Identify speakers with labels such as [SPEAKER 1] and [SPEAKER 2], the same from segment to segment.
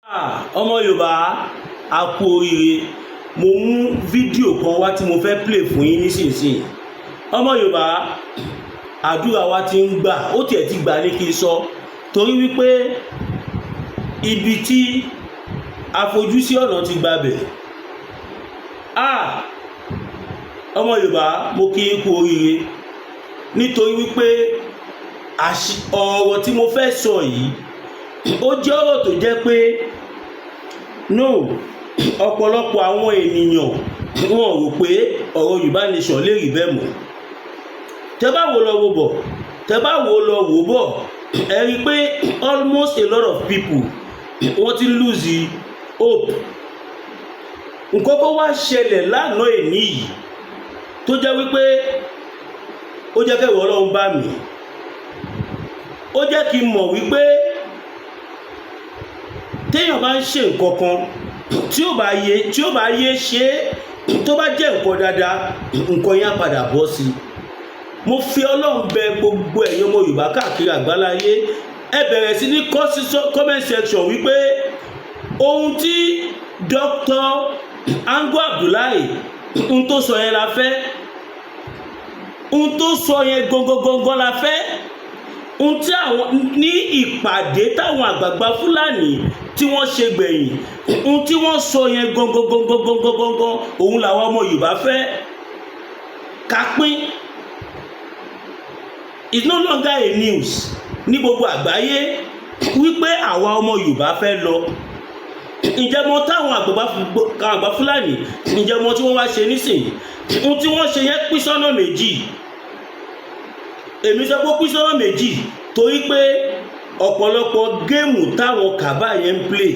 [SPEAKER 1] ọmọ Yorùbá a kú oríire. Mo mú fídíò kan wá tí mo fẹ́ play fún yín nísinsìnyí. Ọmọ Yorùbá, àdúrà wa ti ń gbà, ó tiẹ̀ ti gbà ní kí n sọ, torí wípé ibi tí a fojú sí ọ̀nà ti gbabẹ̀. Ọmọ Yorùbá, mo kí yín kú oríire, nítorí wípé ọ̀rọ̀ tí mo fẹ́ sọ yìí ó jẹ́ ọ̀rọ̀ tó jẹ́ pé ọ̀pọ̀lọpọ̀ àwọn ènìyàn wọn rò pé ọ̀rọ̀ Yorùbá nation lè rí bẹ́ẹ̀ mọ́. Tẹ́ bá wo lọ wo bọ̀, tẹ́ bá wo lọ wo bọ̀, ẹ rí pé almost a lot of people wọ́n ti lose hope. Nǹkan kan wá ṣẹlẹ̀ lánàá èní yìí tó jẹ́ wípé ó jẹ́ kẹ́rù Ọlọ́run bá mi. Ó jẹ́ kí n mọ̀ wípé téèyàn bá ń ṣe nǹkan kan tí ó bá yé ṣe tó bá jẹ́ nǹkan dáadáa, nǹkan yẹn á padà bọ́ sí i. Mo fi Ọlọ́run bẹ gbogbo ẹ̀yin ọmọ Yorùbá káàkiri àgbáláyé, ẹ bẹ̀rẹ̀ sí ní comment section wípé ohun tí Dr. Ango Abdullahi ohun tó sọ yẹn la fẹ́, ohun tó sọ yẹn gangan la fẹ́, ohun tí àwọn ní ìpàdé táwọn àgbààgbà Fúlàní tí wọ́n ṣe gbẹ̀yìn, ohun tí wọ́n sọ yẹn gangan òun làwọn ọmọ Yorùbá fẹ́ ká pín. It's no longer a news ní gbogbo àgbáyé wípé àwa ọmọ Yorùbá fẹ́ lọ. Ǹjẹ́ mọ̀ táwọn àgbààgbà Fúlàní, ǹjẹ́ mọ̀ tí wọ́n wá ṣe nísìnyí? Ohun tí wọ́n ṣe yẹn pín sọ́nà méjì. Èmi sọ pé ó pín sọ́nà méjì torí pé ọ̀pọ̀lọpọ̀ géèmù táwọn kàbá yẹn ń play,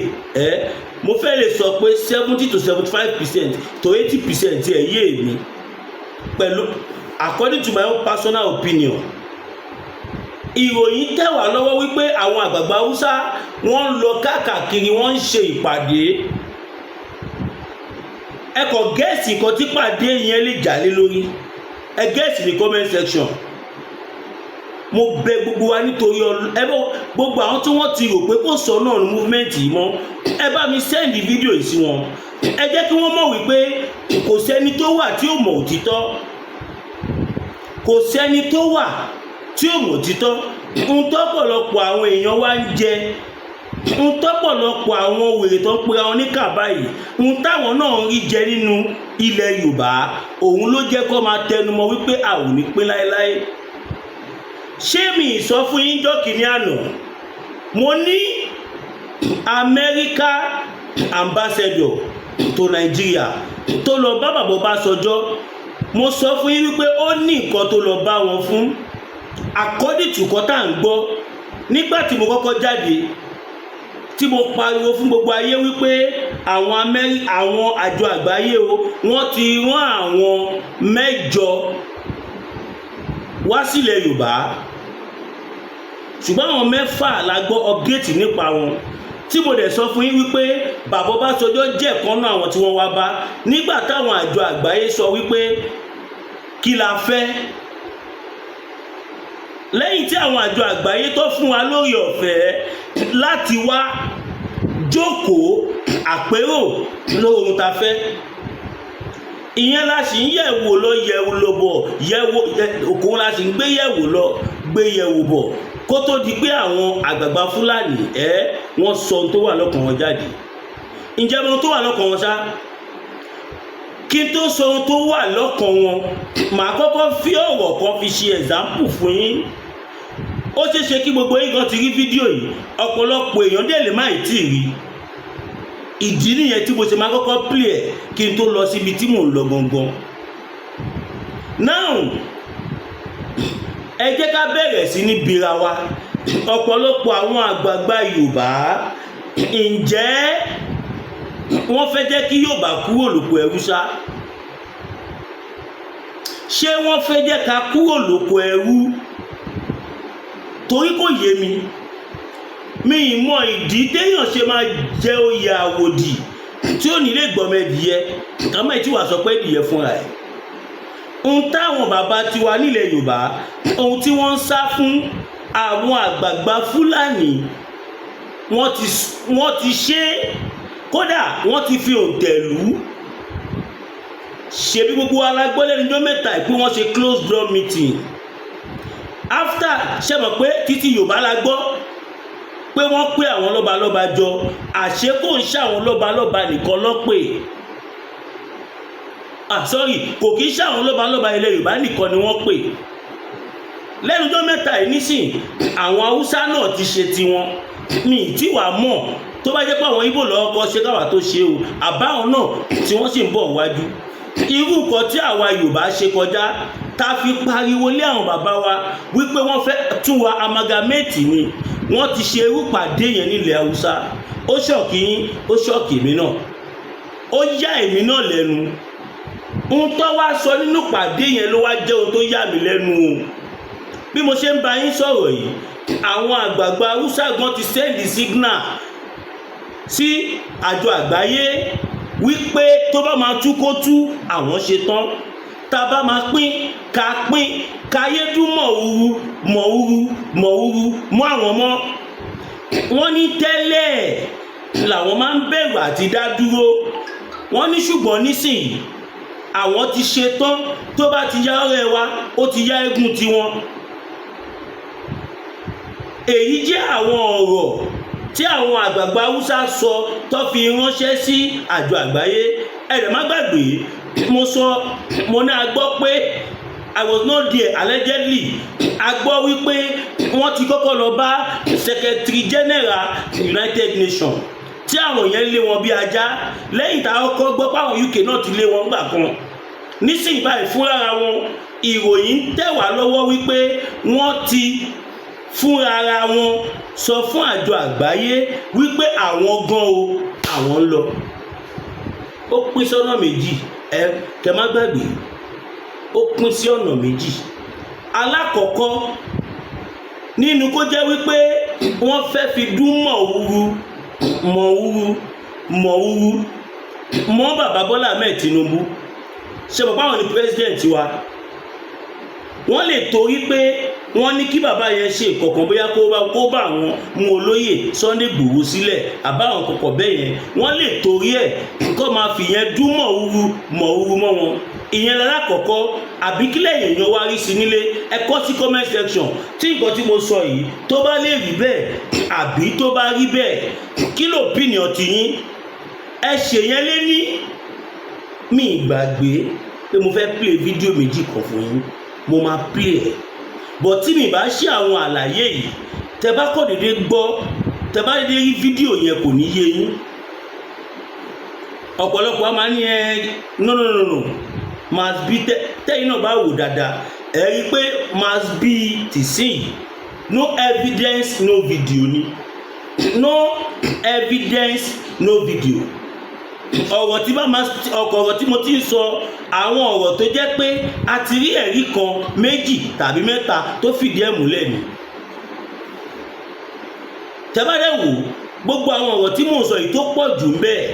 [SPEAKER 1] mo fẹ́ lè sọ pé 70 to 75% to 80% ẹ̀ yé mi, pẹ̀lú according to my own personal opinion. Ìròyìn tẹ̀ wá lọ́wọ́ wípé àwọn àgbààgbà Haúsá wọ́n ń lọ káàkiri, wọ́n ń ṣe ìpàdé. Ẹ kàn gẹ́ẹ̀sì nǹkan tí pàdé yẹn lè jà lé lórí, ẹ gẹ́ẹ̀sì ní comment section. Mo bẹ̀ gbogbo wa nítorí gbogbo àwọn tí wọ́n ti rò pé kò sọ náà ní movement yìí mọ́, ẹ bá mi send fídíò yìí sí wọn. Ẹ jẹ́ kí wọ́n mọ̀ wípé kò sẹ́ni tó wà tí ò mọ̀ òtítọ́, kò sẹ́ni tó wà tí ò mọ̀ òtítọ́. Ohun tọ́pọ̀lọpọ̀ àwọn èèyàn wá ń jẹ, ohun tọ́pọ̀lọpọ̀ àwọn wèrè tó ń pera wọn ní kàbá yìí, ohun táwọn náà ń rí jẹ nínú ilẹ̀ Yorùbá, òun ló jẹ́ kó máa tẹnumọ́ wípé a ò ní pín láéláé. Ṣé mi sọ fún yín jọ́ kìíní àná? Mo ní Amẹ́ríkà ambassador tó Nàìjíríà tó lọ bá bàbá Ọbásanjọ́, mo sọ fún yín wípé ó ní nǹkan tó lọ bá wọn fún. According to nǹkan tá à ń gbọ́, nígbà tí mo kọ́kọ́ jáde tí mo pariwo fún gbogbo ayé wípé àwọn àjọ àgbáyé wọ́n ti rán àwọn 8 wá sílẹ̀ Yorùbá, ṣùgbọ́n àwọn 4 la gbọ́ update nípa wọn, tí mo dẹ̀ sọ fún yín wípé bàbá Ọbásanjọ́ jẹ́ kan náà àwọn tí wọ́n wá bá nígbà táwọn àjọ àgbáyé sọ wípé kí la fẹ́. Lẹ́yìn tí àwọn àjọ àgbáyé tó fún wa lórí ọ̀fẹ́ láti wá jókòó àpérò lóhun ta fẹ́, ìyẹn la sì ń yẹ̀wò lọ bọ̀, òkun la sì ń gbé yẹ̀wò lọ gbé yẹ̀wò bọ̀ kó tó di pé àwọn àgbààgbà Fúlàní wọ́n sọ ohun tó wà lọ́kàn wọn jáde. Ǹjẹ́ ohun tó wà lọ́kàn wọn ṣá? Kí n tó sọ ohun tó wà lọ́kàn wọn, màá kọ́kọ́ fi ọ̀rọ̀ kan fi ṣe example fún yín. Ó ṣeé ṣe kí gbogbo yín kan ti rí fídíò yìí, ọ̀pọ̀lọpọ̀ èèyàn dẹ̀ lè má ì tí ì rí. Ìdí nìyẹn tí mo ṣe máa kọ́kọ́ play ẹ̀ kí n tó lọ síbi tí mò ń lọ gangan. Now, ẹ jẹ́ ká bẹ̀rẹ̀ sí ní bira wa. Ọ̀pọ̀lọpọ̀ àwọn àgbààgbà Yorùbá, ǹjẹ́ wọ́n fẹ́ jẹ́ kí Yorùbá kúrò lóko ẹrú ṣá? Ṣé wọ́n fẹ́ jẹ́ ká kúrò lóko ẹrú? Torí kò yé mi. Mi ì mọ ìdí téèyàn ṣe máa jẹ oyè àwòdì tí ò ní lè gbọmọ ẹdìyẹ, kàmá tí wàá sọ pé ẹdìyẹ fúnra ẹ̀. Ohun táwọn bàbá tiwa nílẹ̀ Yorùbá, ohun tí wọ́n ń sá fún àwọn àgbààgbà Fúlàní wọ́n ti ṣe kódà wọ́n ti fi òǹtẹ̀ lù ú. Ṣebí gbogbo alágbọ́ lẹ́nu ọjọ́ mẹ́ta pé wọ́n ṣe closed door meeting after ṣe mọ̀ pé títí Yorùbá la gbọ́ pé wọ́n pé àwọn lọ́balọ́ba jọ àṣé kò ń ṣe àwọn lọ́balọ́ba nìkan lọ́pẹ́ kò kí ń ṣe àwọn lọ́balọ́ba ilẹ̀ Yorùbá nìkan ni wọ́n pè lẹ́nu ọjọ́ mẹ́ta yìí nísìn àwọn Haúsá náà ti ṣe tiwọn mi tí wàá mọ̀ tó bá jẹ́ pé àwọn Ìgbò lọ́wọ́ kọ́ ṣe káwà tó ṣe o àbáwọn náà tí wọ́n sì ń bọ̀ wájú irú nǹkan tí àwa Yorùbá ṣe kọjá tá fi pariwo lé àwọn bàbá wa wípé wọ́n fẹ́ tún wa amalgamate ni wọ́n ti ṣe irú pàdé yẹn nílẹ̀ Haúsá ó ṣọ̀kì yín ó ṣọ̀kì èmi náà ó yá èmi náà lẹ́nu ohun tó wá sọ nínú pàdé yẹn ló wá jẹ́ ohun tó yà mí lẹ́nu o bí mo ṣe ń bá yín sọ̀rọ̀ yìí àwọn àgbààgbà Haúsá gan ti sẹ́ndì signal sí àjọ àgbáyé wípé tó bá máa tú kó tú àwọn ṣe tán tá a bá máa pín káyé dún mọ̀wúrú mọ́ àwọn mọ́ wọ́n ní tẹ́lẹ̀ làwọn máa ń bẹ̀rù àti dá dúró wọ́n ní ṣùgbọ́n nísìnyí àwọn ti ṣe tán tó bá ti yá ọ̀rẹ́ wa ó ti yá eégún tiwọn èyí jẹ́ àwọn ọ̀rọ̀ tí àwọn àgbààgbà Haúsá sọ tó fi ránṣẹ́ sí àjọ àgbáyé ẹ̀rẹ̀ má gbàgbé mo ní a gbọ́ pé I was not there allegedly a gbọ́ wípé wọ́n ti kọ́kọ́ lọ bá Secretary General United Nations tí àwọn yẹn lé wọn bí ajá lẹ́yìn tá a kọ́kọ́ gbọ́ páwọn UK náà ti lé wọn gbà kan nísìnyí báyìí fúnra wọn ìròyìn tẹ̀ wá lọ́wọ́ wípé wọ́n ti fúnra ara wọn sọ fún àjọ àgbáyé wípé àwọn gan o àwọn ń lọ ó pín sọ́nà méjì kẹ má gbàgbé ó pín sí ọ̀nà méjì alákọ̀ọ́kọ́ nínú kó jẹ́ wípé wọ́n fẹ́ fi dún mọ̀wúrú mọ́ bàbá Bọ́lá Ahmed Tinubu ṣe bàbá wọn ni president wa wọ́n lè torí pé wọ́n ní kí bàbá yẹn ṣe kọ̀ọ̀kan bóyá kó bá àwọn mú olóyè Sunday Igboho sílẹ̀ àbáwọn kọ̀ọ̀kan bẹ́ẹ̀ yẹn wọ́n lè torí ẹ̀ kó máa fi yẹn dún mọ̀wúrú mọ́ wọn ìyẹn lálákọ̀ọ́kọ́ àbí kílẹ̀ èèyàn wá rí sí nílé ẹ kọ sí comment section tí nǹkan tí mo sọ yìí tó bá lè rí bẹ́ẹ̀ àbí tó bá rí bẹ́ẹ̀ kí ló opinion tiyín ẹ ṣèyẹn lé ní mi ìgbàgbé pé mo fẹ́ play fídíò méjì kan fún yín mo máa play ẹ̀ bọ̀ tí mi bá ṣe àwọn àlàyé yìí tẹ bá kọ́ dédé gbọ́ tẹ bá dédé rí fídíò yẹn kò ní yé yín ọ̀pọ̀lọpọ̀ a máa ní ẹ no must be tẹ́yìn náà bá wò dáadáa ẹ rí pé must be tìsín no evidence no video ni no evidence no video ọ̀rọ̀ tí mo ti ń sọ àwọn ọ̀rọ̀ tó jẹ́ pé a ti rí ẹ̀rí kan méjì tàbí mẹ́ta tó fìdí ẹ̀ múlẹ̀ ni tẹ́bàdẹ̀ wò gbogbo àwọn ọ̀rọ̀ tí mò ń sọ yìí tó pọ̀ jù ń bẹ́ẹ̀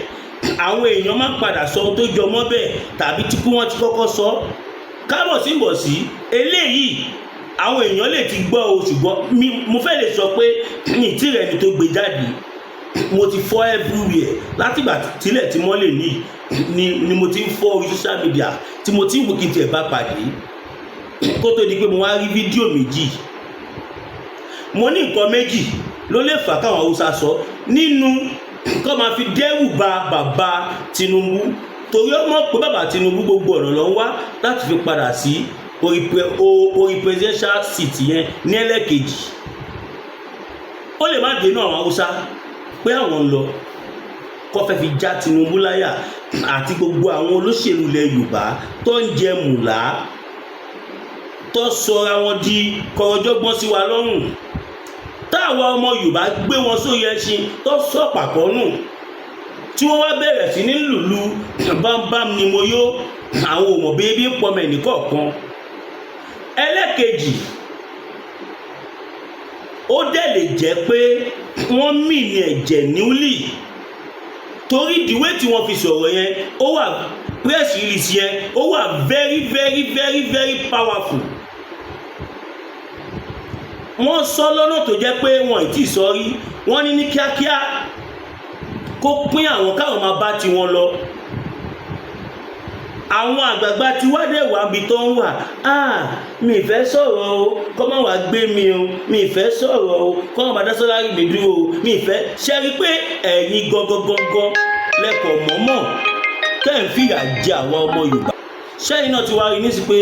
[SPEAKER 1] àwọn èèyàn máa ń padà sọ ohun tó jọ mọ́ bẹ́ẹ̀ tàbí tí kí wọ́n ti kọ́kọ́ sọ kábọ̀ sí bọ̀ sí eléyìí àwọn èèyàn lè ti gbọ́ o ṣùgbọ́n mo fẹ́ lè sọ pé ní tí rẹ̀ ni tó gbé jáde mo ti fọ́ everywhere látìgbà tílẹ̀ tí mọ́lẹ̀ ni mo ti ń fọ́ orí social media tí mo ti ń wò kí n tiẹ̀ bá pàdé kó tó di pé mo wá rí fídíò méjì mo ní nǹkan méjì ló lè fà káwọn Haúsá sọ nínú kó máa fi dẹ́rù ba bàbá Tinubu torí ó mọ̀ pé bàbá Tinubu gbogbo ọ̀nà ló ń wá láti fi padà sí orí presidential seat yẹn ní ẹlẹ́kejì ó lè má dénú àwọn Haúsá pé àwọn ń lọ kó fẹ́ fi já Tinubu láyà àti gbogbo àwọn olóṣèlú ilẹ̀ Yorùbá tó ń jẹ mùlá tó sọra wọn di kọ̀rọ̀jọ́gbọ́n sí wa lọ́rùn táwa ọmọ Yorùbá gbé wọn sórí ẹṣin tó sọ pàkọ́nù tí wọ́n wá bẹ̀rẹ̀ sí ní lùlù bámbám ni mo yó àwọn òmò bíbí ń pọmọ ẹnì kọ̀ọ̀kan ẹlẹ́kejì ó dẹ̀ lè jẹ́ pé wọ́n mì ní ẹ̀jẹ̀ níwúlì torí ìdíwé tí wọ́n fi sọ̀rọ̀ yẹn ó wà press release yẹn ó wà very very very very powerful wọ́n sọ lọ́nà tó jẹ́ pé wọ́n ì tí ì sọ rí. Wọ́n ní kíákíá kó pín àwọn káwọn máa bá tiwọn lọ. Àwọn àgbààgbà tí wá dẹ̀ wá bí tó ń wà, mi ì fẹ́ sọ̀rọ̀ o, kọ́ máa wá gbé mi o, mi ì fẹ́ sọ̀rọ̀ o, kọ́ máa bá dá sọ́lárí mi dúró o, mi ì fẹ́. Ṣé rí pé ẹ̀yin gangan lẹ́kọ̀ọ́ mọ̀ọ́mọ̀ tẹ́ ń fìyà jẹ àwọn ọmọ Yorùbá? Ṣẹ́yìn náà ti wá rí nísì pé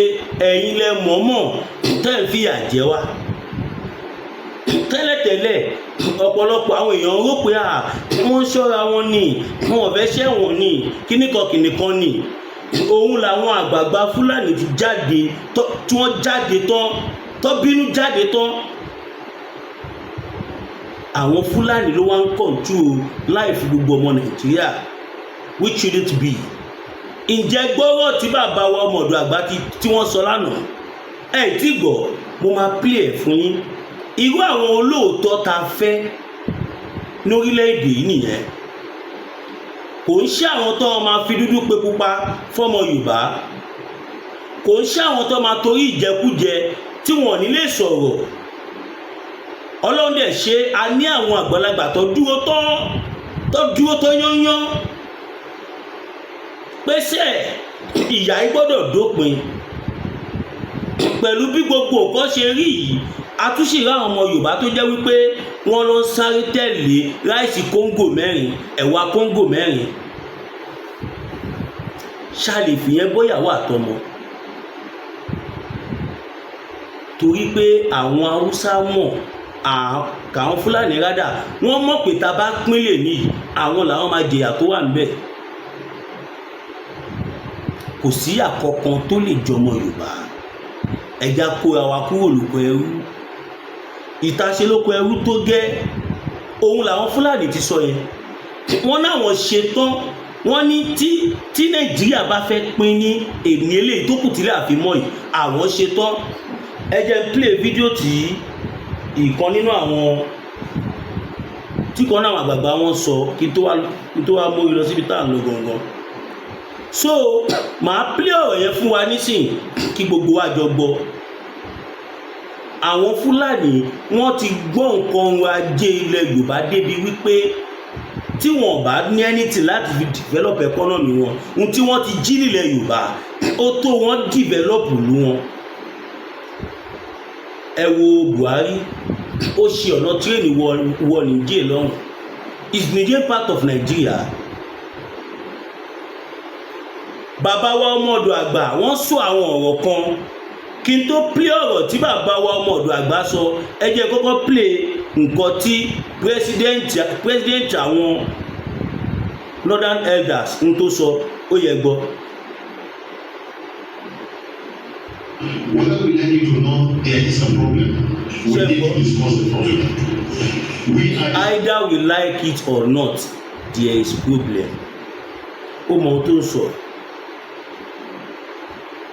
[SPEAKER 1] ẹ̀yin lẹ mọ̀ọ́mọ̀ tẹ́ ń fìyà jẹ wá? Tẹ́lẹ̀tẹ́lẹ̀ ọ̀pọ̀lọpọ̀ àwọn èèyàn rò pé wọ́n ń ṣọ́ra wọn ni, wọn ò fẹ́ ṣẹ̀wọ̀n ni, kíníkan ni. Òun làwọn àgbààgbà Fúlàní ti jáde, tí wọ́n jáde tán, tó bínú jáde tán. Àwọn Fúlàní ló wá ń control life gbogbo ọmọ Nàìjíríà, which shouldn't be. Ǹjẹ́ gbọ́rọ̀ tí bàbá wa ọmọ ọ̀dọ̀ àgbà tí wọ́n sọ lánàá? Ẹ tí gbọ́, mo máa play ẹ̀ fún yín. Irú àwọn olóòótọ́ ta fẹ́ lórílẹ̀‐èdè yìí nìyẹn. Kò ń ṣe àwọn tó máa fi dúdú pe pupa fọ́mọ Yorùbá. Kò ń ṣe àwọn tó máa torí ìjẹkújẹ tí wọ́n ní lè sọ̀rọ̀. Ọlọ́run dẹ̀ ṣe a ní àwọn àgbàlagbà tó dúró tán yányán. Pèsè ìyà yìí gbọ́dọ̀ dópin. Pẹ̀lú bí gbogbo nǹkan ṣe rí yìí, àtúnṣe ráwọn ọmọ Yorùbá tó jẹ́ wípé wọ́n lọ ń sáré tẹ̀lé ráìsì kóńgò 4, ẹ̀wà kóńgò 4. Ṣáàlè fìyẹn bóyàwó àtọmọ. Torí pé àwọn Haúsá mọ̀, àwọn Fúlàní rádà wọ́n mọ̀ pé ta bá pínlẹ̀ níyì àwọn làwọn máa jẹ̀yà tó wà níbẹ̀. Kò sí àkọ́kan tó lè jọmọ Yorùbá. Ẹja kóra wa kúrò lóko ẹrú. Ìtaṣe lóko ẹrú tó gẹ́. Òun làwọn Fúlàní ti sọ yẹn. Wọ́n náwọn ṣe tán. Wọ́n ní tí Nàìjíríà bá fẹ́ pín ní èní eléyìí tó kù tí láàfin mọ́ yìí, àwọn ṣe tán. Ẹ jẹ́ play fídíò tí ìkan nínú àwọn tí kan náà àgbààgbà wọn sọ kí tó wá mórí lọ síbi tá à ń lọ gangan. So màá play ọ̀rọ̀ yẹn fún wa nísìnyí kí gbogbo wa jọ gbọ́. Àwọn Fúlàní wọ́n ti gbọ́ nǹkan ọrọ̀ ajé ilẹ̀ Yorùbá débi wípé tí wọ́n bá ní anything láti fi develop economy wọn, ohun tí wọ́n ti jí nílẹ̀ Yorùbá ó tó wọ́n develop ìlú wọn. Ẹ wo Buhari, ó ṣe ọ̀nà tírèènì wọ Niger lọ́hùn. Is Niger part of Nigeria? Bàbá wa ọmọ ọ̀dọ̀ àgbà wọ́n sọ àwọn ọ̀rọ̀ kan. Kí n tó play ọ̀rọ̀ tí bàbá wa ọmọ ọ̀dọ̀ àgbà sọ, ẹ jẹ́ kọ́kọ́ play nǹkan tí president àwọn Northern Elders ń tó sọ. Ó yẹ gbọ́.
[SPEAKER 2] Whether we like it or not, there is a problem. We need to discuss the problem.
[SPEAKER 1] Either we like it or not, there is problem. Ó mọ ohun tó ń sọ.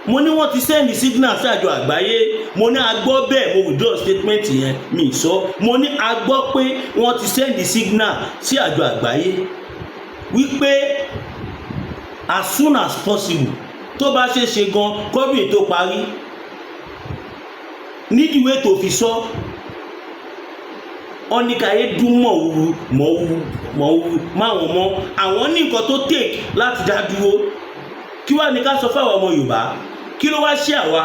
[SPEAKER 1] Mo ní wọ́n ti send signal sí àjọ àgbáyé. Mo ní a gbọ́ bẹ́ẹ̀, mo withdraw statement yẹn mi sọ. Mo ní a gbọ́ pé wọ́n ti send signal sí àjọ àgbáyé wípé as soon as possible tó bá ṣe ṣe gan kọ́bìn tó parí nídìíwé tó fi sọ ọ́nìkàyé dún mọ̀wú máwọn mọ́ àwọn ní nǹkan tó take láti dá dúró. Kí wá ní ká sọ fáwọn ọmọ Yorùbá? Kí ló wá ṣe àwa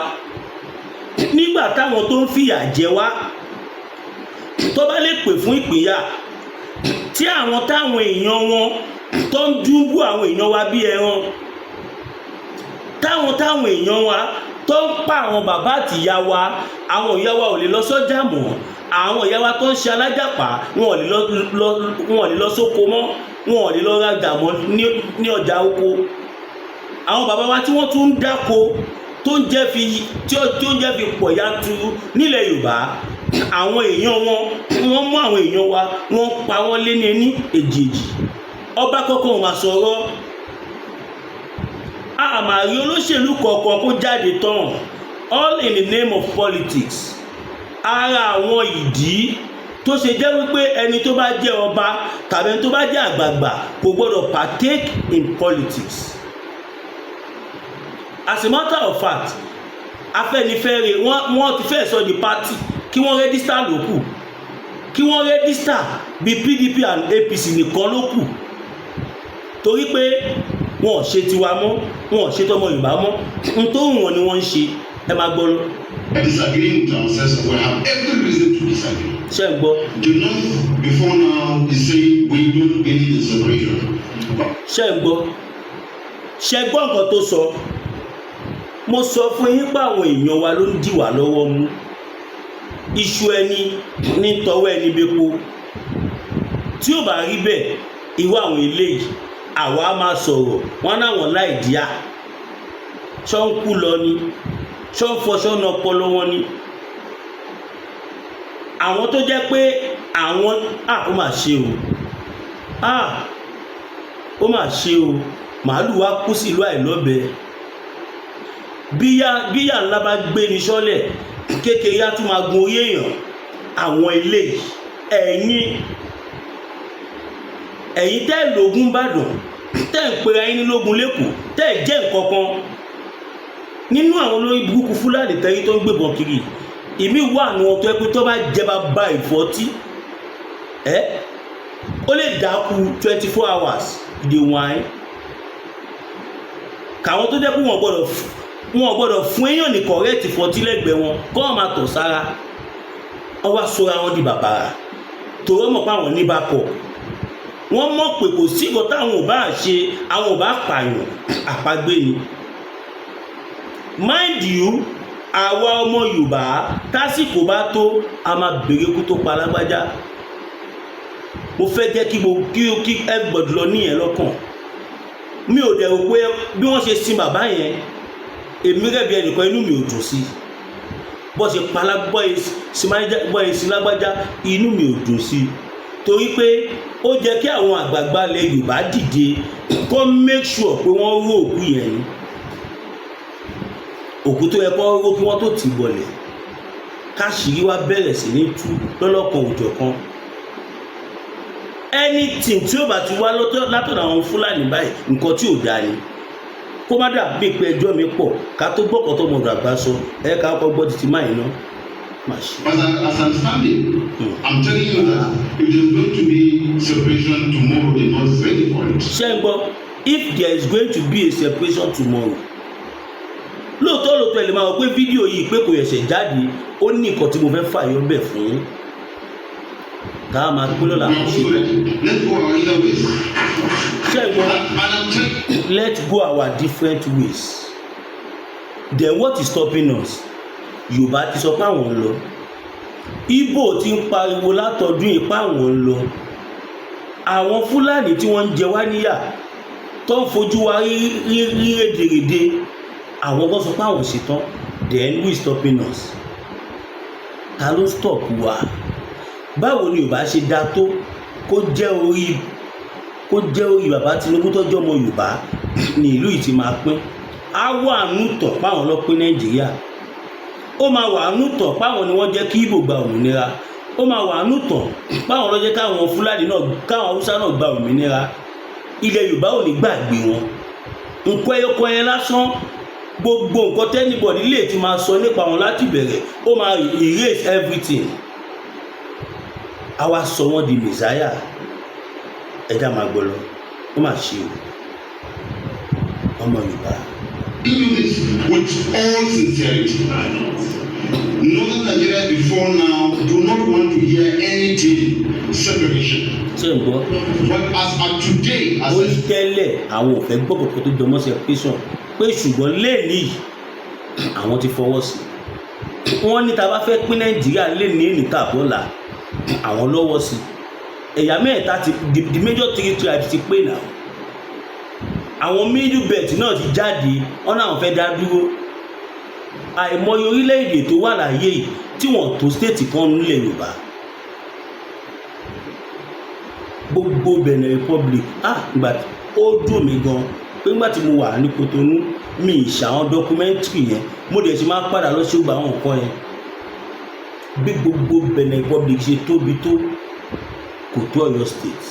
[SPEAKER 1] nígbà táwọn tó ń fìyà jẹ wá tó bá lè pè fún ìpínyà, tí àwọn táwọn èèyàn wọn tó ń dúnbú àwọn èèyàn wa bí ẹran, táwọn èèyàn wa tó ń pa àwọn bàbá àti ìyá wa, àwọn ìyá wa ò lè lọ sọ́jà mọ́, àwọn ìyá wa tó ń ṣe alájàpá wọn ò lè lọ sóko mọ́, wọn ò lè lọ rajà mọ́ ní ọjà oko. Àwọn bàbá wa tí wọ́n tún ń dáko tó ń jẹ́ fi pọ̀ yanturu nílẹ̀ Yorùbá, àwọn èèyàn wọ́n mú àwọn èèyàn wa wọ́n pa wọ́n lé ní èjèèjì. Ọba kọ́kọ́ wọn sọ̀rọ̀. Àmàrí olóṣèlú kọ̀ọ̀kan kó jáde tán, all in the name of politics. Ara àwọn ìdí tó ṣe jẹ́ wípé ẹni tó bá jẹ́ ọba tàbí ẹni tó bá jẹ́ àgbààgbà kò gbọ́dọ̀ partake in politics. As a matter of fact, Afẹ́nifẹ́re wọ́n ti fẹ́ sọ di party kí wọ́n rẹ́dísítà ló kù, kí wọ́n rẹ́dísítà bí PDP and APC nìkan ló kù, torí pé wọn ò ṣe tiwa mọ́, wọn ò ṣe tọmọ Yorùbá mọ́, n tó wù wọ́n ni wọ́n ń ṣe. Ẹ máa gbọ́ lọ.
[SPEAKER 2] Disagreeing with ourselves, we have every reason to disagree.
[SPEAKER 1] Ṣé ń gbọ́?
[SPEAKER 2] The North before now is saying we don't need the separation.
[SPEAKER 1] Ṣé ń gbọ́? Ṣé gbọ́ nǹkan tó sọ? Mo sọ fún yín pé àwọn èèyàn wa ló ń dì wá lọ́wọ́ mú. Iṣu ẹni ní tọwọ́ ẹni bẹ́pò. Tí ò bá rí bẹ́ẹ̀, irú àwọn eléyìí àwa máa sọ̀rọ̀ wọn náwọn láì díà. Ṣọ́ ń kú lọ ni, ṣọ́ ń fọṣọ́ náà pọlọ wọn ni. Àwọn tó jẹ́ pé àwọn ó mà ṣe o, ó mà ṣe o, màálù wa kú sí ìlú àìlọ́bẹ. Bíyà ńlá bá gbé ní sọ́lẹ̀, kékeré á tún máa gun orí èèyàn. Àwọn eléyìí ẹ̀yin tẹ́ lógún Ìbàdàn, tẹ́ ń pera yín ní lógún lẹ́kọ̀ọ́, tẹ́ jẹ́ nǹkan kan nínú àwọn olórí burúkú Fúlàní tẹ́rí tó ń gbébọn kiri. Ìmí wà ní wọn tó ẹ pé tó bá jẹba bá ìfọ́tí ó lè dákú 24 hours ìdè wáyé. Kàwọn tó jẹ́ pé wọn gbọ́dọ̀ fún èèyàn ní kọ̀rẹ́ẹ̀tì fọ́tí lẹ́gbẹ̀ẹ́ wọn kọ́ ọ̀ máa tọ̀ sára. Wọ́n wá sọ́ra wọn di bàbàrà torí wọ́n mọ̀ pé àwọn níbàkọ̀. Wọ́n mọ̀ pé kò sí ìkọ́ táwọn ò bá ṣe, àwọn ò bá pààyàn àpagbé ni. Mind you, àwa ọmọ Yorùbá tásìkò bá tó a máa bèrè kú tó pa lágbájá. Mo fẹ́ jẹ́ kí everybody lọ níyẹn lọ́kàn. Mi ò dẹ̀ rò pé bí wọ́n ṣe sin bàbá yẹn, èmi rẹ̀ bí ẹnìkan inú mi ò dùn sí. Bọ́ ṣe pa bọ́ ṣe lágbájá inú mi ò dùn sí. Torí pé ó jẹ́ kí àwọn àgbààgbà ilẹ̀ Yorùbá dìde kó make sure pé wọ́n ró òkú yẹn ni. Òkú tó yẹ kó ró kí wọ́n tó tì bọ̀lẹ̀. Káṣírí wá bẹ̀rẹ̀ sí ní tú lọ́lọ́kan òjọ̀kan. Anything tí ó bá ti wá látọ̀dọ̀ àwọn Fúlàní báyìí nǹkan tí ò dáa ni. Kó má dà bí pé ẹjọ́ mi pọ̀ ká tó gbọ́kọ̀ tó mọ̀dọ̀ àgbà sọ ká kọ́ gbọ́ títí máa iná.
[SPEAKER 2] As I'm standing, I'm telling you that if there's going to be separation tomorrow, the North is ready for it.
[SPEAKER 1] Ṣé ń gbọ́? If there is going to be a separation tomorrow, lóòótọ́ ẹ lè máa wọ pé fídíò yìí pé kò yẹ̀ṣẹ̀ jáde, ó ní nǹkan tí mo fẹ́ fàyọ bẹ̀ fún ká máa pín lọ́la kò ṣe.
[SPEAKER 2] Let's go our other ways.
[SPEAKER 1] Ṣé ń gbọ́? Let's go our different ways. Then what is stopping us? Yorùbá ti sọ pé àwọn ń lọ. Ìgbò ti ń pariwo látọdún yìí pé àwọn ń lọ. Àwọn Fúlàní tí wọ́n ń jẹ wá níyà tó ń fojú wa rí rédèrèdè, àwọn kan sọ pé àwọn ṣetán. Then who is stopping us? Ta ló stop wa? Báwo ni Yorùbá ṣe dá tó kó jẹ́ orí bàbá Tinubu tó jọmọ Yorùbá ní ìlú yìí ti máa pín? Á wà nùtọ̀ páwọn lọ pín Nàìjíríà. Ó máa wà nùtọ̀ páwọn ni wọ́n jẹ́ kí Ìgbò gba òmìnira. Ó máa wà nùtọ̀ páwọn ló jẹ́ káwọn Fúlàní náà káwọn Haúsá náà gba òmìnira. Ilẹ̀ Yorùbá ò ní gbàgbé wọn. Nǹkan ẹyọkan yẹn lásán, gbogbo nǹkan tẹ́nibọ̀dì lè ti máa sọ nípa wọn láti bẹ̀rẹ̀, ó máa erase everything. A wá sọ wọ́n di mẹ̀sáyà. Ẹja máa gbọ́ lọ, ó máa ṣe o ọmọ Yorùbá.
[SPEAKER 2] Do this with all sincerity. Northern Nigeria before now do not want to hear anything separation.
[SPEAKER 1] Ṣé ń gbọ́?
[SPEAKER 2] But as of today,
[SPEAKER 1] ó tẹ́lẹ̀ àwọn ò fẹ́ gbọ́ kọ̀ọ̀kan tó jọmọ́ separation pé ṣùgbọ́n lẹ́ẹ̀ni àwọn ti fọwọ́ sí. Wọ́n ní tá bá fẹ́ pín Nàìjíríà lẹ́ẹ̀ni nìta bọ́là àwọn lọ́wọ́ sí. Ẹ̀yà mẹ́ta the major three tribes ti pé náà. Àwọn middle belt náà ti jáde, wọ́n náà fẹ́ dá dúró. Àìmọye orílẹ̀-èdè tó wà láyé tí wọ́n tó state kan nílẹ̀ Yorùbá. Gbogbo Benin Republic ìgbà ó dùn mí gan pé nígbà tí mo wà ní Kotonu mi ìṣàwọn documentary yẹn mo dẹ̀ ṣe máa padà lọ sí ọgbà àwọn nǹkan yẹn. Bí gbogbo Benin Republic ṣe tóbi tó kò tó Ọ̀yọ́ state,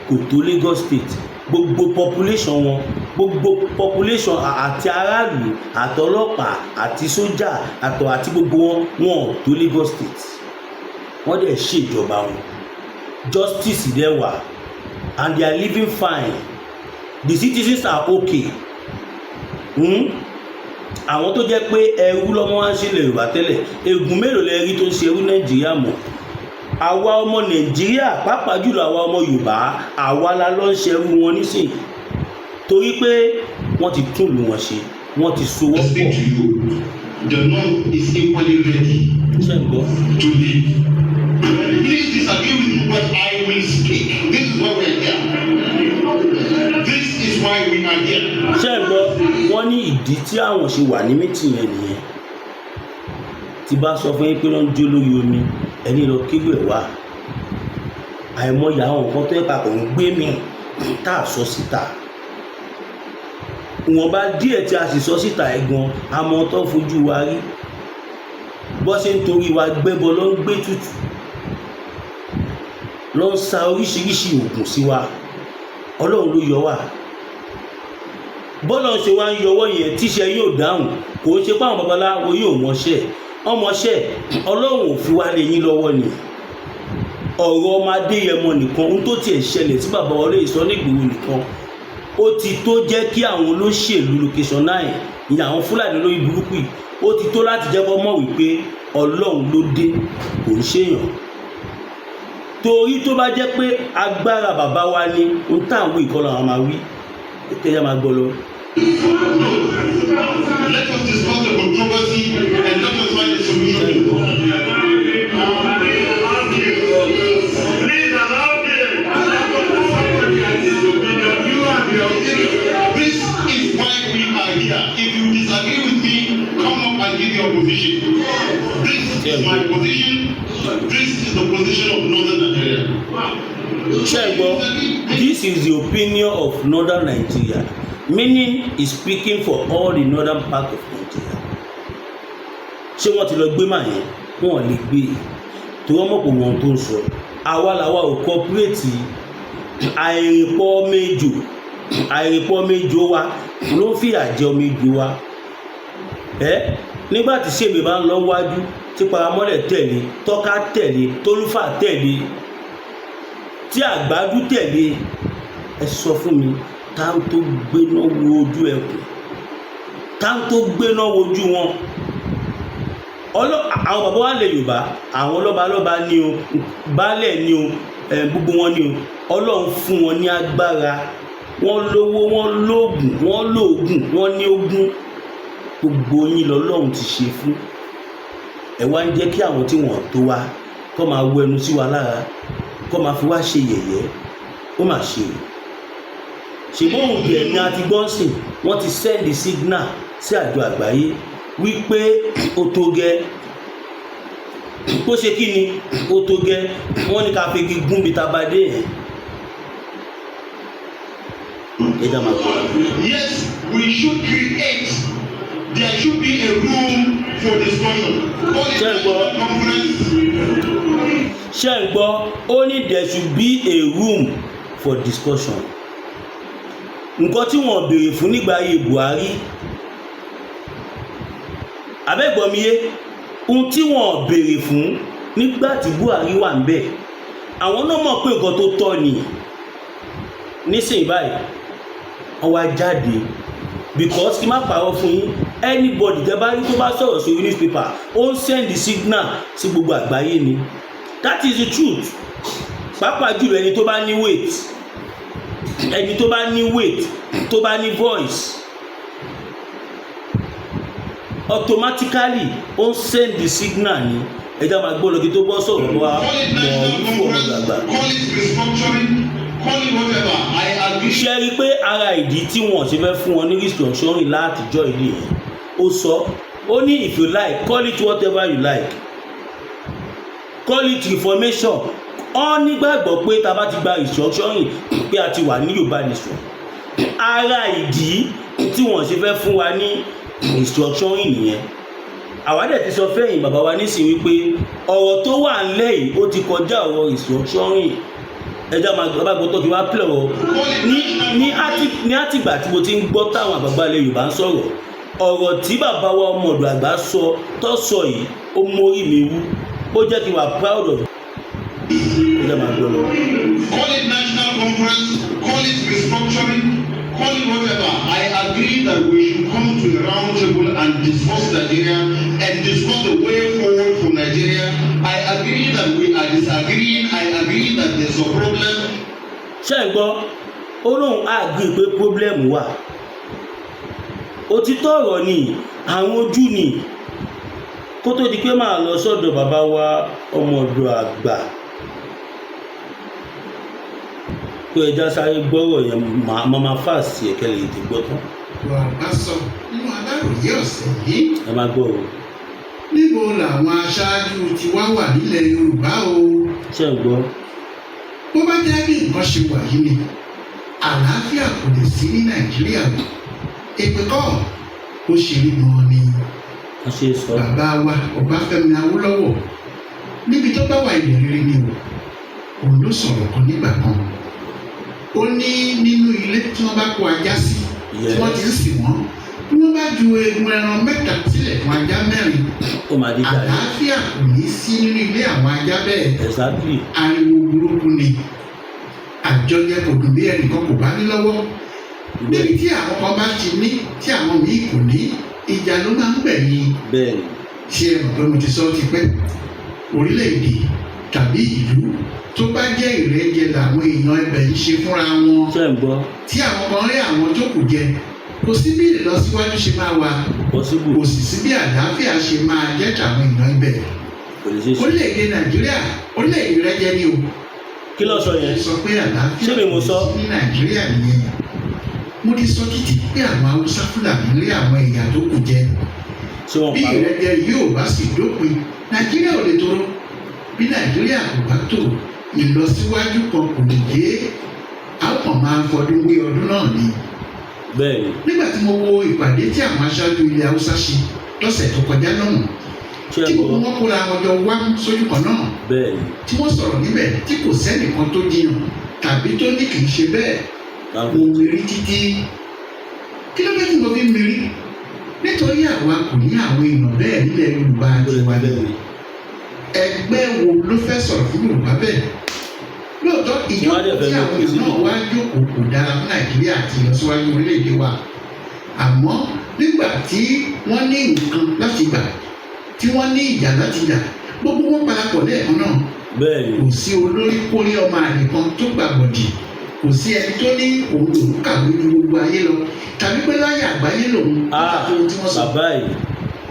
[SPEAKER 1] kò tó Lagos state, gbogbo population wọn gbogbo population àti aráàlú àtọlọ́pàá àti sójà àti gbogbo wọn tó Lagos State wọ́n dẹ̀ ṣèjọba wọn justice dẹ̀ wà and they are living fine the citizens are okay. Àwọn tó jẹ́ pé ẹrú lọ́mọ wá ń ṣe ilẹ̀ Yorùbá tẹ́lẹ̀ ègún mélòó lẹ rí tó ń ṣe ẹrú Nàìjíríà mọ́ àwa ọmọ Nàìjíríà pàápàá jùlọ àwa ọmọ Yorùbá àwa la lọ ń ṣe ẹrú wọn nísìnyí torí pé wọ́n ti tún ìlú wọn ṣe wọ́n ti so wọ́n pọ̀.
[SPEAKER 2] The North is equally ready to lead. Please disagree with me, but I will speak. This is why we are here. This is why we are here.
[SPEAKER 1] Ṣé ẹ gbọ́ wọ́n ní ìdí tí àwọn ṣe wà ní mítìn yẹn nìyẹn tí bá sọ fún yín pé wọ́n ń jó lórí omi ẹni lọ kébù ẹ̀ wá àìmọye àwọn nǹkan tó yẹ papọ̀ ń gbé mi tá a sọ síta ìwọ̀nba díẹ̀ tí a sì sọ síta ẹ̀ gan àmọ́ tó fojú wa rí bọ́ ṣe ń torí wa gbẹ́bọ ló ń gbé tutù ló ń sa oríṣiríṣi oògùn sí wa Ọlọ́run ló yọ wá bọ́lá ṣe wá ń yọwọ́ yẹn tíṣẹ́ yóò dáhùn kò ń ṣe pé àwọn babaláwo yóò mọṣẹ́ ọmọṣẹ́ Ọlọ́run ò fi wá lé yín lọ́wọ́ ni ọ̀rọ̀ ọmọ Adéyẹmọ nìkan ohun tó tiẹ̀ ṣẹlẹ̀ tí bàbá wọlé ìsọ nígboro nìkan ó ti tó jẹ́ kí àwọn olóṣèlú location 9 ìyẹn àwọn Fúlàní lórí burúkú yìí ó ti tó láti jẹ́ kó mọ̀ wípé Ọlọ́run ló dé kò ń ṣèyàn torí tó bá jẹ́ pé agbára bàbá wa ni ohun táwọn ìkọlù àwọn máa wí tẹ́yà máa gbọ́ lọ.
[SPEAKER 2] Let us discuss the controversy and let us find a solution. This is why we are here. If you disagree with me, come up and give your position. This is my position. This is the position of Northern Nigeria.
[SPEAKER 1] This is the opinion of Northern Nigeria, meaning is speaking for all the northern part of Nigeria. Ṣé wọ́n ti lọ gbé màá yẹn? Wọ́n lè gbé tí wọ́n mọ̀ pé wọ́n tó ń sọ. Àwa làwa ò kọ́pírẹ́tì àìrìnpọ̀ méjò wa ló ń fìyà jẹ ọmọ méjò wa. Nígbà tí sèmi bá ń lọ wájú tí paramọ́lẹ̀ tẹ̀lé tọ́ka tẹ̀lé tólúfà tẹ̀lé tí àgbàdo tẹ̀lé ẹ sọ fún mi táwọn tó gbéná wo ojú ẹkùn táwọn tó gbéná wojú wọn àwọn bàbá wa lè Yorùbá àwọn lọ́balọ́ba ni o baálẹ̀ ni o gbogbo wọn ni o Ọlọ́run fún wọn ní agbára wọ́n lówó wọ́n lóògùn wọ́n lóògùn wọ́n ní ogún gbogbo yín lọ́lọ́run ti ṣe fún ẹ wá ń jẹ́ kí àwọn tí wọ́n tó wa kó máa wọ ẹnu sí wa lára kó máa fi wá ṣe yẹ̀yẹ́ ó mà ṣe ṣùgbọ́n òun bí ẹ̀mí àti gbọ́nsìn wọ́n ti sẹ́ndì signal sí àjọ àgbáyé wípé ó tó gẹ́ kó ṣe kí ni ó tó gẹ́ wọ́n ní ká fi gígùn bí tabadé yẹn.
[SPEAKER 2] Yes, we should create. There should be a room for discussion.
[SPEAKER 1] Ṣé ń gbọ́? Only there should be a room for discussion. Nǹkan tí wọ́n béèrè fún nígbà ayé Buhari abẹ́gbọ̀míyé ohun tí wọ́n béèrè fún nígbà tí Buhari wà ń bẹ̀ àwọn náà mọ̀ pé nǹkan tó tọ́ ni nísìnyí báyìí wọ́n wá jáde because kí má parọ́ fún yín anybody tẹ́ bá rí tó bá sọ̀rọ̀ sórí newspaper ó ń send signal sí gbogbo àgbáyé ni that is the truth pàápàá jùlọ ẹni tó bá ní weight tó bá ní voice automatically ó ń send the signal ni ẹja máa gbọ́ lọ́kì tó bọ́ sọ̀rọ̀ wá mọ̀ orúkọ ọ̀rọ̀ gbàgbà. ṣe rí i pé ara ìdí tí wọ́n ṣe fẹ́ fún wọn ní restructuring látijọ́ ìlú yẹn ó sọ ó ní if you like call it whatever you like call it reformation wọ́n nígbàgbọ́ pé tá a bá ti gba restructuring pé a ti wà ní Yorùbá nation ara ìdí tí wọ́n ṣe fẹ́ fún wa ní restructuring nìyẹn àwádẹ́ ti sọ fẹ́yìn bàbá wa nísìn wípé ọ̀rọ̀ tó wà ńlẹ̀ yìí ó ti kọjá ọ̀rọ̀ restructuring ẹja máa gbọ́ tó kí wá pẹ̀lẹ́ o ní àtìgbà tí mo ti ń gbọ́ táwọn àgbàgbà ilẹ̀ Yorùbá ń sọ̀rọ̀ ọ̀rọ̀ tí bàbá wa ọmọ ọ̀dọ̀ àgbà sọ tó sọ yìí ó mórí mi wú ó jẹ́ kí n wà proud of ẹja máa gbọ́ lọ.
[SPEAKER 2] Call it national conference, call it restructuring, call it whatever. I agree that we should come to a round table and discuss Nigeria and discuss the way forward for Nigeria. I agree that we are disagreeing. I agree that there's a problem.
[SPEAKER 1] ṣé ẹ gbọ́ ó lóun agree pé problem wà òtítọ́ ọ̀rọ̀ ni àwọn ojú ni kó tó di pé máa lọ sọ́dọ̀ bàbá wa ọmọ ọ̀dọ̀ àgbà tó ẹja sáré gbọ́rọ̀ yẹn máa fàásì ẹ̀kẹ́ lè ti gbọ́ tán.
[SPEAKER 3] wà á sọ nínú Aláròyé ọ̀sẹ̀ yìí.
[SPEAKER 1] ẹ máa gbọ́ o.
[SPEAKER 3] níbo làwọn aṣáájú ti wá wà nílẹ̀ Yorùbá o.
[SPEAKER 1] ṣé ẹ gbọ́.
[SPEAKER 3] bó bá jẹ́ bí nǹkan ṣe wà yìí ni àlàáfíà kò lè sí ní Nàìjíríà o. èpè kọ́ ó ṣe rí gan-an ni.
[SPEAKER 1] wọ́n ṣe sọ.
[SPEAKER 3] bàbá wa Ọbáfẹ́mi Awólọ́wọ̀ níbi tó bá wà ilẹ̀ rere ni o. òun ló sọ̀rọ̀ kan nígbà kan. ó ní nínú ilé tí wọ́n bá kó ajá sí tí wọ́n ti ń sìn wọ́n bí wọ́n bá ju egun ẹran mẹ́ta sílẹ̀ fún ajá mẹ́rin àlàáfíà kò ní sí nínú ilé àwọn ajá bẹ́ẹ̀.
[SPEAKER 1] Exactly.
[SPEAKER 3] ariwo burúkú ni àjọyẹ kò dùn bí ẹnìkan kò bá ní lọ́wọ́ níbi tí àwọn kan bá ti ní tí àwọn míì kò ní ìjà ló máa ń gbẹ̀yìn.
[SPEAKER 1] bẹ́ẹ̀ni.
[SPEAKER 3] ṣé ẹ mọ̀ pé mo ti sọ ọ́ ti pẹ́ orílẹ̀-èdè tàbí ìlú tó bá jẹ́ ìrẹ́jẹ làwọn èèyàn ibẹ̀ ń ṣe fúnra wọn.
[SPEAKER 1] ṣé ń gbọ́.
[SPEAKER 3] tí àwọn kan rí àwọn tó kù jẹ kò sí bí ìlọsíwájú ṣe máa wà kò sì sí bí àlàáfíà ṣe máa jẹ́ tàwọn èèyàn ibẹ̀. orílẹ̀-èdè Nàìjíríà orílẹ̀-èdè ìrẹ́jẹ ni o.
[SPEAKER 1] kí ló sọ yẹn.
[SPEAKER 3] sọ pé àlàáfíà
[SPEAKER 1] ṣé mi mo sọ.
[SPEAKER 3] ní Nàìjíríà nìyẹn mo ti sọ títí pé àwọn Haúsá Fúlàní rí àwọn ẹ̀yà tó kù jẹ. bí ìrẹ́jẹ yóò bá sì dópin Nàìjíríà ò lè tòrò bí Nàìjíríà kò bá tòrò ìlọsíwájú kan kò lè dé àwọn kan máa fọdún wé ọdún náà ni.
[SPEAKER 1] bẹ́ẹ̀ni.
[SPEAKER 3] nígbà tí mo wo ìpàdé tí àwọn aṣáájú ilẹ̀ Haúsá ṣe lọ́sẹ̀ tó kọjá lọ́hùn tí gbogbo wọn kóra wọn jọ wá sójú kan náà.
[SPEAKER 1] bẹ́ẹ̀ni.
[SPEAKER 3] tí wọ́n sọ̀rọ̀ níbẹ̀ tí kò sẹ́nìkan tó jiyàn tàbí tó ní kì í ṣe bẹ́ẹ̀ mo mérí títí. kí ló dé tí mo fi mérí nítorí àwa kò ní àwọn èèyàn bẹ́ẹ̀ nílẹ̀ Yorùbá tiwa ni. ẹgbẹ́ wo ló fẹ́ sọ̀rọ̀ fún Yorùbá bẹ́ẹ̀? lóòótọ́ ìjókòó tí àwọn èèyàn náà wá jókòó kò dára fún Nàìjíríà àti ìlọsíwájú orílẹ̀-èdè wa àmọ́ nígbà tí wọ́n ní nǹkan láti gbà tí wọ́n ní ìjà láti jà gbogbo wọn parapọ̀ lẹ́ẹ̀kan náà.
[SPEAKER 1] bẹ́ẹ̀ni.
[SPEAKER 3] kò sí olórí kórí ọmọ àlè kan tó gbàgbọ́dì kò sí ẹni tó ní òun lòún kàwé ju gbogbo ayé lọ tàbí pé láyé àgbáyé lòun
[SPEAKER 1] bàbá yìí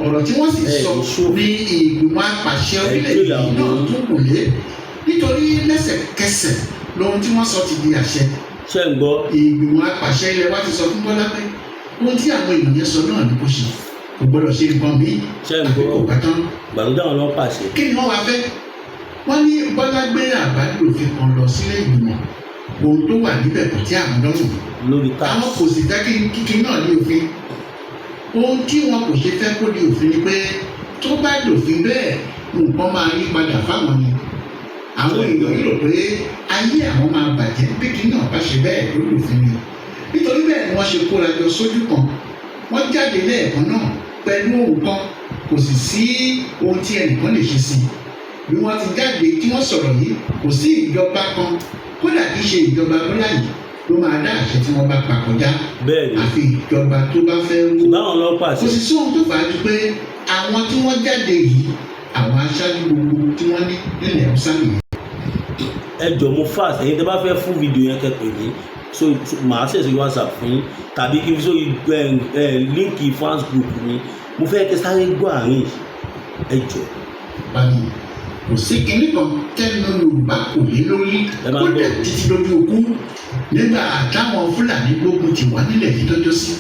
[SPEAKER 3] ọ̀rọ̀ tí wọ́n sì sọ ní ìgbìmọ̀ àpàṣẹ orílẹ̀-èdè náà tó kù lé nítorí lẹ́sẹ̀kẹsẹ̀ lóhun tí wọ́n sọ ti di àṣẹ.
[SPEAKER 1] ṣé ń gbọ́.
[SPEAKER 3] ìgbìmọ̀ àpàṣẹ ilẹ̀ wa ti sọ fún Bọ́lá pé ohun tí àwọn èèyàn yẹn sọ náà ni kò ṣe kò gbọ́dọ̀ ṣe nǹkan míì.
[SPEAKER 1] ṣé ń gbọ́.
[SPEAKER 3] kò gbàtán.
[SPEAKER 1] gbàlódé àwọn ọlọ́pàá pàṣẹ.
[SPEAKER 3] kí ni wọ́n wá fẹ́? wọ́n ní Bọ́lá gbé àbádòfin kan lọ sílé ìgbìmọ̀ ohun tó wà níbẹ̀ kò tí àwọn lọ́rùn.
[SPEAKER 1] lórí tax.
[SPEAKER 3] àwọn kò sì fẹ́ kíkí náà ní òfin. ohun tí wọn kò ṣe fẹ́ kó di òfin ni pé tó bá dòfin bẹ́ẹ̀ nǹkan máa yí padà fáwọn ni. àwọn èèyàn yìí rò pé ayé àwọn máa bàjẹ́ bí kí náà bá ṣe bẹ́ẹ̀ lórí òfin ni. nítorí bẹ́ẹ̀ ni wọ́n ṣe kóra jọ sójú kan wọ́n jáde lẹ́ẹ̀kan náà pẹ̀lú ohun kan kò sì sí ohun tí ẹnìkan lè ṣe sí i bí wọ́n ti jáde tí wọ́n sọ̀rọ̀ yìí kò sí ìjọba kan kódà kì í ṣe ìjọba bóyá yìí ló máa dá àṣẹ tí wọ́n bá pa kọjá.
[SPEAKER 1] bẹ́ẹ̀ni.
[SPEAKER 3] àfi ìjọba tó bá fẹ́ wú.
[SPEAKER 1] báwọn ọlọ́pàá ṣe.
[SPEAKER 3] kò sì sóhun tó fà á ju pé àwọn tí wọ́n jáde yìí àwọn aṣáájú gbogbo tí wọ́n ní nílẹ̀ Haúsá nìyẹn.
[SPEAKER 1] ẹ jọ mo fast ẹ̀yin tẹ́ bá fẹ́ fún fídíò yẹn kẹ́pẹ́ mi so màá ṣẹ̀ṣẹ̀ WhatsApp fún yín tàbí kí n so líǹkì fans group mi mo fẹ́ kẹ́ sáré gbọ́ àárín ẹ jọ.
[SPEAKER 3] báyìí kò sí kinní kan tẹ́nu Yorùbá kò lé lórí kódà títí lójú okú nígbà táwọn Fúlàní gbógun ti wà nílẹ̀ yìí tọ́jọ́ sí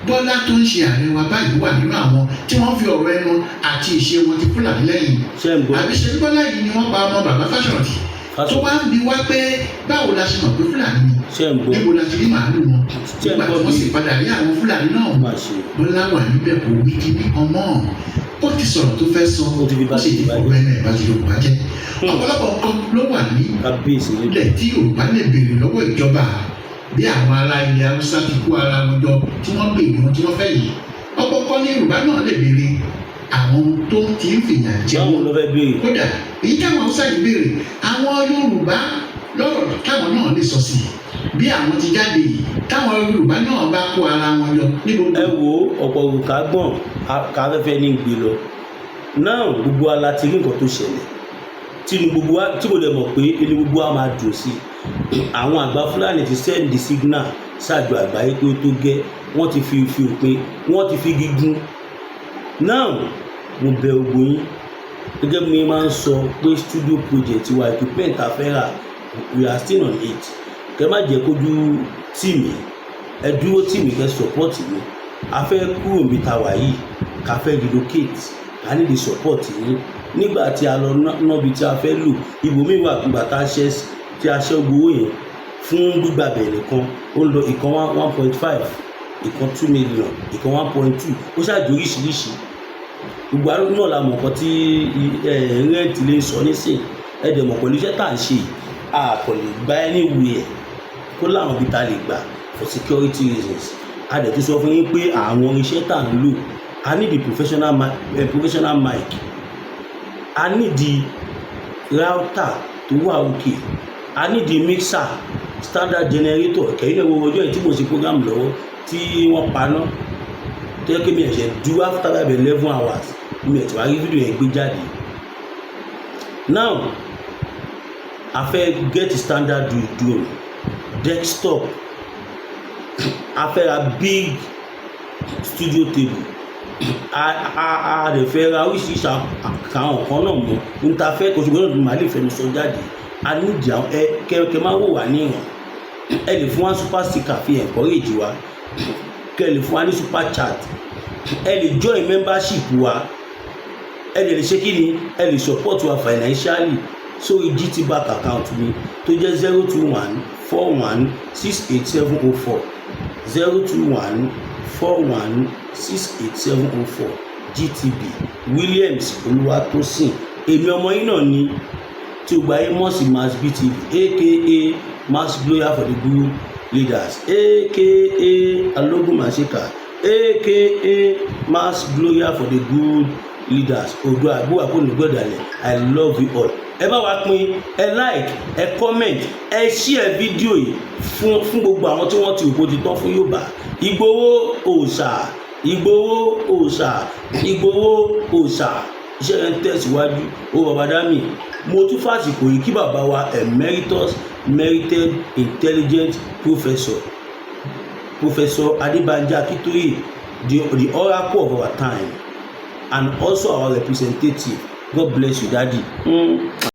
[SPEAKER 3] Bọ́lá tó ń ṣe ààrẹ wa báyìí wà nínú àwọn tí wọ́n fi ọ̀rọ̀ ẹnu àti ìṣe wọn ti Fúlàní lẹ́yìn àbí ṣe Bọ́lá yìí ni wọ́n pa ọmọ bàbá tó wá ń bi wá pé báwo la ṣe mọ̀ pé fúlàní ni
[SPEAKER 1] ṣé ń gbọ́
[SPEAKER 3] níbo la ti rí màálù wọn
[SPEAKER 1] ṣé ń
[SPEAKER 3] nígbà
[SPEAKER 1] gbọ́
[SPEAKER 3] tí wọ́n sì padà rí àwọn fúlàní náà
[SPEAKER 1] má ṣe
[SPEAKER 3] bọ́lá wà níbẹ̀ kò wí kíní ọmọ ó ti sọ̀rọ̀ tó fẹ́ sọ
[SPEAKER 1] Ó ti fi bá
[SPEAKER 3] ó sì ti fọwọ́ ẹnu ẹ̀ bá ti Yorùbá jẹ́ ọ̀pọ̀lọpọ̀ nǹkan ló wà ní
[SPEAKER 1] kábíyèsí nílẹ̀
[SPEAKER 3] ilẹ̀ tí Yorùbá lè béèrè lọ́wọ́ ìjọba bí àwọn ará ilẹ̀ Haúsá ti kó ara wọn jọ tí wọ́n béèrè wọn tí wọ́n fẹ́ yìí ọ̀pọ̀pọ̀ ní Yorùbá náà lè béèrè àwọn tó ti ń fìyà jẹ
[SPEAKER 1] báwo
[SPEAKER 3] wọn
[SPEAKER 1] ló fẹ́ béèrè
[SPEAKER 3] kódà èyí táwọn Haúsá yìí béèrè àwọn Yorùbá lọ́rọ̀ táwọn náà lè sọ sí bí àwọn ti jáde yìí táwọn Yorùbá náà bá kó ara wọn jọ ní gbogbo.
[SPEAKER 1] ẹ wo ọ̀pọ̀ òrùka gbọ̀n káfẹ́fẹ́ ní gbé lọ náà gbogbo ala ti rí nǹkan tó ṣẹlẹ̀ tí mo lè mọ̀ pé inú gbogbo wa máa dùn sí i àwọn àgbà Fúlàní ti send the signal ṣáàjò àgbáyé pé ó tó gẹ́ wọ́n ti fi òpin wọ́n ti fi gígùn náà mo bẹ̀ ògbó yín gẹ́gẹ́ bí mi máa ń sọ pé studio project wa equipment afẹ́rà we are still on it kẹ́ má jẹ́ kójú tì mí ẹ dúró tì mí kẹ́ support mi a fẹ́ kúrò níbi tá a wà yìí ká fẹ́ relocate ká ní the support yín nígbà tí a lọ nábi tí a fẹ́ lò ibòmíì wà gbígbà tá a ṣẹ́ gbowó yẹn fún gbígbà bẹ̀rẹ̀ nìkan ó ń lọ ìkan 1.5 ìkan 2 million ìkan 1.2 ó ṣáàjò oríṣiríṣi gbogbo àrùn náà la mọ̀ nǹkan tí rẹ́ǹtì lè sọ nísìn ẹ̀dẹ̀ mọ̀ pẹ̀lú iṣẹ́ tá à ń ṣe àkọ́ lè gba anywhere kó láwọn ibi tá a lè gbà for security reasons a dẹ̀ tún sọ fún yín pé àwọn iṣẹ́ tá à ń lò a need the professional mic a need the router tó wà òkè a need the mixer standard generator kẹ́yìn náà wo ọjọ́ yìí tí mo ṣe program lọ́wọ́ tí wọ́n paná tó yẹ kí mi ẹ̀ṣẹ̀ do after about 11 hours mi ẹ̀ṣẹ̀ wá rí fídíò yẹn gbé jáde now a fẹ́ get standard drone desktop a fẹ́ ra big studio table a lè fẹ́ ra oríṣiríṣi àwọn kan náà mọ́ níta fẹ́ kò ṣùgbọ́n náà màá lè fẹnu sọ jáde a ní ìdí àwọn kẹ máa wò wá ní ìwọ̀n ẹ lè fún wa super sticker fi encourage wa kẹ lè fún wa ní super chat ẹ lè join membership wa ẹ lè ṣe kí ni ẹ lè support wa financially sórí GT bank account mi tó jẹ́ 02141687040 02141687040 GTB Williams Olúwatósìn èmi ọmọ yín náà ni tí o gba mọ̀ sí Mass BTV aka Mass Gloria for the Good Leaders aka Alogun Masika aka Mass Gloria for the Good Leaders Odo Agbowa kò ní gbọ́dọ̀lẹ̀ I love you all ẹ bá wa pín ẹ like ẹ comment ẹ share fídíò yìí fún gbogbo àwọn tí wọ́n ti òpó ti tán fún Yorùbá Ìgbòho òòṣà Ìgbòho òòṣà Ìgbòho òòṣà iṣẹ́ yẹn tẹ̀síwájú ó bàbá dámì mo tún fàsìkò yìí kí bàbá wa emeritus merited intelligent professor Adébánjí Akíntóyè the oracle of our time and also our representative God bless you daddy.